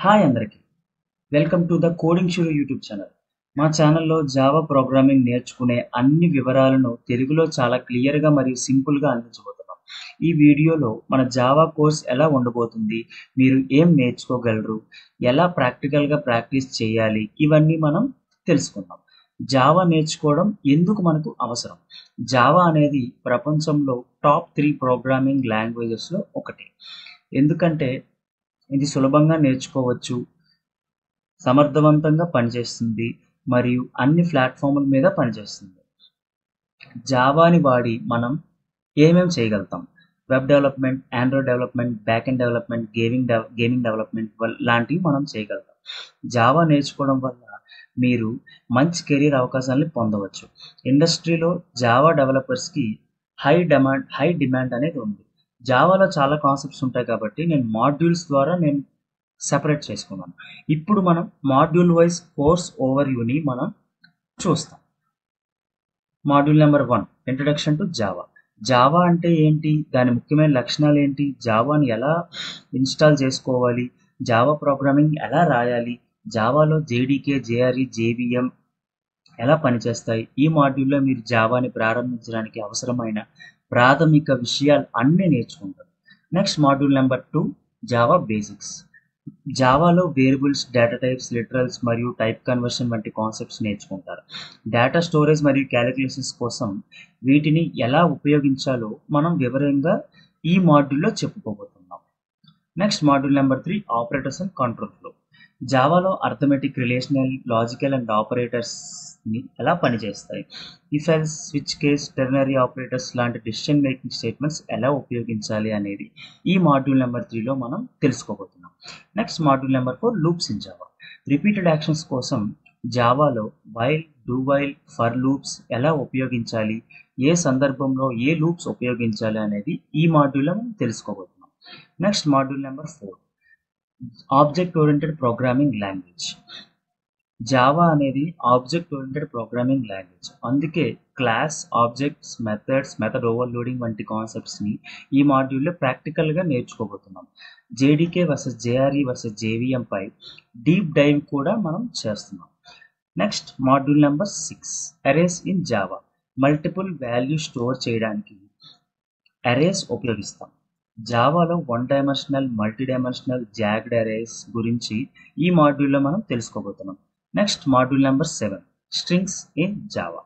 Hi అందరికి welcome to the coding Shuru YouTube channel. మా ఛానల్లో జావా ప్రోగ్రామింగ్ నేర్చుకునే అన్ని వివరాలను తెలుగులో చాలా క్లియర్గా మరియు సింపుల్గా అందించబోతున్నాం. ఈ వీడియోలో మన జావా కోర్స్ ఎలా ఉండబోతుంది, మీరు ఏం నేర్చుకోగలరు, ఎలా ప్రాక్టికల్గా ప్రాక్టీస్ చేయాలి, ఇవన్నీ మనం తెలుసుకుందాం. జావా నేర్చుకోవడం ఎందుకు మనకు అవసరం? జావా అనేది ప్రపంచంలో టాప్ 3 ప్రోగ్రామింగ్ లాంగ్వేజెస్లో ఒకటి. ఎందుకంటే ఇది సులభంగా నేర్చుకోవచ్చు, సమర్థవంతంగా పనిచేస్తుంది మరియు అన్ని ప్లాట్ఫామ్ల మీద పనిచేస్తుంది. జావాని వాడి మనం ఏమేమి చేయగలుగుతాం? Web development, Android development, back end development, gaming development లాంటివి మనం చేయగలుగుతాం. జావా నేర్చుకోవడం వల్ల మీరు మంచి కెరీర్ అవకాశాలను పొందవచ్చు. ఇండస్ట్రీలో జావా డెవలపర్స్కి హై డిమాండ్ అనేది ఉంది. జావాలో చాలా కాన్సెప్ట్స్ ఉంటాయి కాబట్టి నేను మాడ్యూల్స్ ద్వారా సెపరేట్ చేసుకున్నాను. ఇప్పుడు మనం మాడ్యూల్ వైజ్ కోర్స్ ఓవర్వ్యూని మనం చూస్తాం. Module number 1, introduction to Java. Java అంటే ఏంటి, దాని ముఖ్యమైన లక్షణాలు ఏంటి, జావాని ఎలా ఇన్స్టాల్ చేసుకోవాలి, జావా ప్రోగ్రామింగ్ ఎలా రాయాలి, జావాలో జేడీకే, జేఆర్ఈ, జేవిఎం ఎలా పనిచేస్తాయి. ఈ మాడ్యూల్లో మీరు జావాని ప్రారంభించడానికి అవసరమైన ప్రాథమిక విషయాలు అన్నీ నేర్చుకుంటారు. Next module number 2, Java basics. జావాలో వేరియబుల్స్, డేటా టైప్స్, లిటరల్స్ మరియు టైప్ కన్వర్షన్ వంటి కాన్సెప్ట్స్ నేర్చుకుంటారు. డేటా స్టోరేజ్ మరియు క్యాలిక్యులేషన్స్ కోసం వీటిని ఎలా ఉపయోగించాలో మనం వివరంగా ఈ మాడ్యూల్లో చెప్పుకోబోతున్నాం. Next module number 3, operators and control flow. జావాలో అర్థమెటిక్, రిలేషనల్, లాజికల్ అండ్ ఆపరేటర్స్ని ఎలా పనిచేస్తాయి, if else, switch case, ternary operators లాంటి డెసిషన్ మేకింగ్ స్టేట్మెంట్స్ ఎలా ఉపయోగించాలి అనేది ఈ మాడ్యూల్ నెంబర్ 3లో మనం తెలుసుకోబోతున్నాం. Next module number 4, loops in Java. Repeated actions కోసం జావాలో while, do while, for loops ఎలా ఉపయోగించాలి, ఏ సందర్భంలో ఏ లూప్స్ ఉపయోగించాలి అనేది ఈ మాడ్యూల్లో మనం తెలుసుకోబోతున్నాం. Next module number 4, object oriented programming language. Java అనేది ఆబ్జెక్ట్ ఓరియంటెడ్ ప్రోగ్రామింగ్ లాంగ్వేజ్. అందుకే class, objects, methods, method overloading వంటి కాన్సెప్ట్స్ని ఈ మాడ్యూల్లో ప్రాక్టికల్గా నేర్చుకోబోతున్నాం. JDK versus JRE versus JVM పై డీప్ డైవ్ కూడా మనం చేస్తున్నాం. Next module number 6, arrays in Java. Multiple value store చేయడానికి అరేస్ ఉపయోగిస్తాం. జావాలో 1 dimensional, multi dimensional, jagged arrays గురించి ఈ మాడ్యూల్లో మనం తెలుసుకోబోతున్నాం. Next module number 7, strings in Java.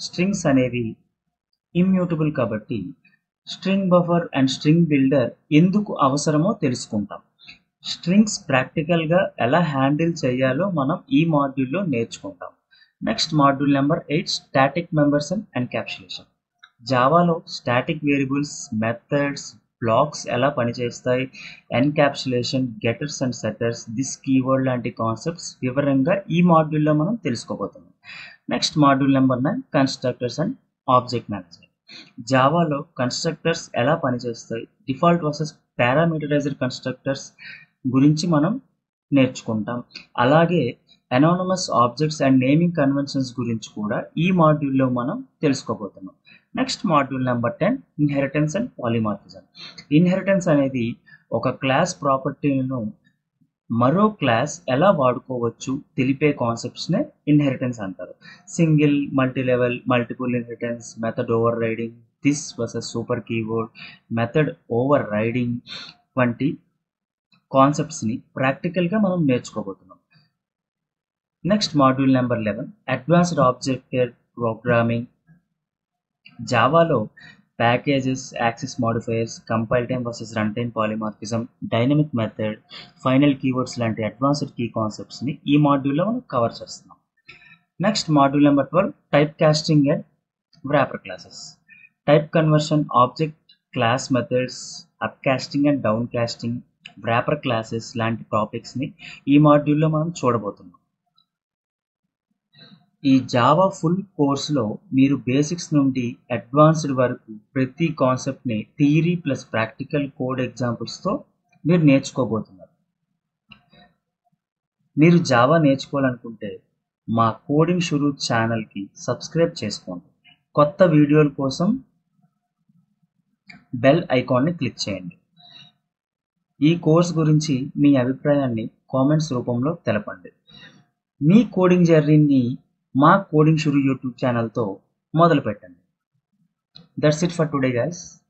Strings అనేవి ఇమ్యూటబుల్ కాబట్టి string buffer and string builder ఎందుకు అవసరమో తెలుసుకుంటాం. స్ట్రింగ్స్ ప్రాక్టికల్గా ఎలా హ్యాండిల్ చేయాలో మనం ఈ మాడ్యూల్లో నేర్చుకుంటాం. Next module number 8, static members and encapsulation. జావాలో స్టాటిక్ వేరియబుల్స్, మెథడ్స్, బ్లాక్స్ ఎలా పనిచేస్తాయి, encapsulation, getters and setters, this keyword లాంటి కాన్సెప్ట్స్ వివరంగా ఈ మాడ్యూల్లో మనం తెలుసుకోబోతున్నాం. Next module number 9, constructors and object management. జావాలో కన్స్ట్రక్టర్స్ ఎలా పనిచేస్తాయి, డిఫాల్ట్ వర్సెస్ పారామీటరైజ్డ్ కన్స్ట్రక్టర్స్ గురించి మనం నేర్చుకుంటాం. అలాగే anonymous objects and naming conventions గురించి కూడా ఈ మాడ్యూల్లో మనం తెలుసుకోబోతున్నాం. Next module number 10, inheritance and polymorphism. Inheritance అనేది ఒక క్లాస్ ప్రాపర్టీలను మరో క్లాస్ ఎలా వాడుకోవచ్చు తెలిపే కాన్సెప్ట్స్నే ఇన్హెరిటెన్స్ అంటారు. Single, multi level, multiple inheritance, method overriding, this versus super keyword, method overriding వంటి కాన్సెప్ట్స్ని ప్రాక్టికల్గా మనం నేర్చుకోబోతున్నాం. Next module number 11, advanced object programming. జావాలో packages, access modifiers, compile time versus run time polymorphism, dynamic method, final keywords లాంటి advanced key కాన్సెప్ట్స్ని ఈ మాడ్యూల్లో మనం కవర్ చేస్తున్నాం. Next module number 12, type casting and wrapper classes. Type conversion, object class methods, up casting and down casting, wrapper classes లాంటి టాపిక్స్ని ఈ మాడ్యూల్లో మనం చూడబోతున్నాం. ఈ జావా ఫుల్ కోర్సులో మీరు బేసిక్స్ నుండి అడ్వాన్స్డ్ వరకు ప్రతి కాన్సెప్ట్ని థియరీ ప్లస్ ప్రాక్టికల్ కోడ్ ఎగ్జాంపుల్స్తో మీరు నేర్చుకోబోతున్నారు. మీరు జావా నేర్చుకోవాలనుకుంటే మా కోడింగ్ షురు ఛానల్కి సబ్స్క్రైబ్ చేసుకోండి. కొత్త వీడియోల కోసం బెల్ ఐకాన్ని క్లిక్ చేయండి. ఈ కోర్స్ గురించి మీ అభిప్రాయాన్ని కామెంట్స్ రూపంలో తెలపండి. మీ కోడింగ్ జర్నీని మా కోడింగ్ షురు యూట్యూబ్ ఛానల్తో మొదలు పెట్టండి. That's it for today guys.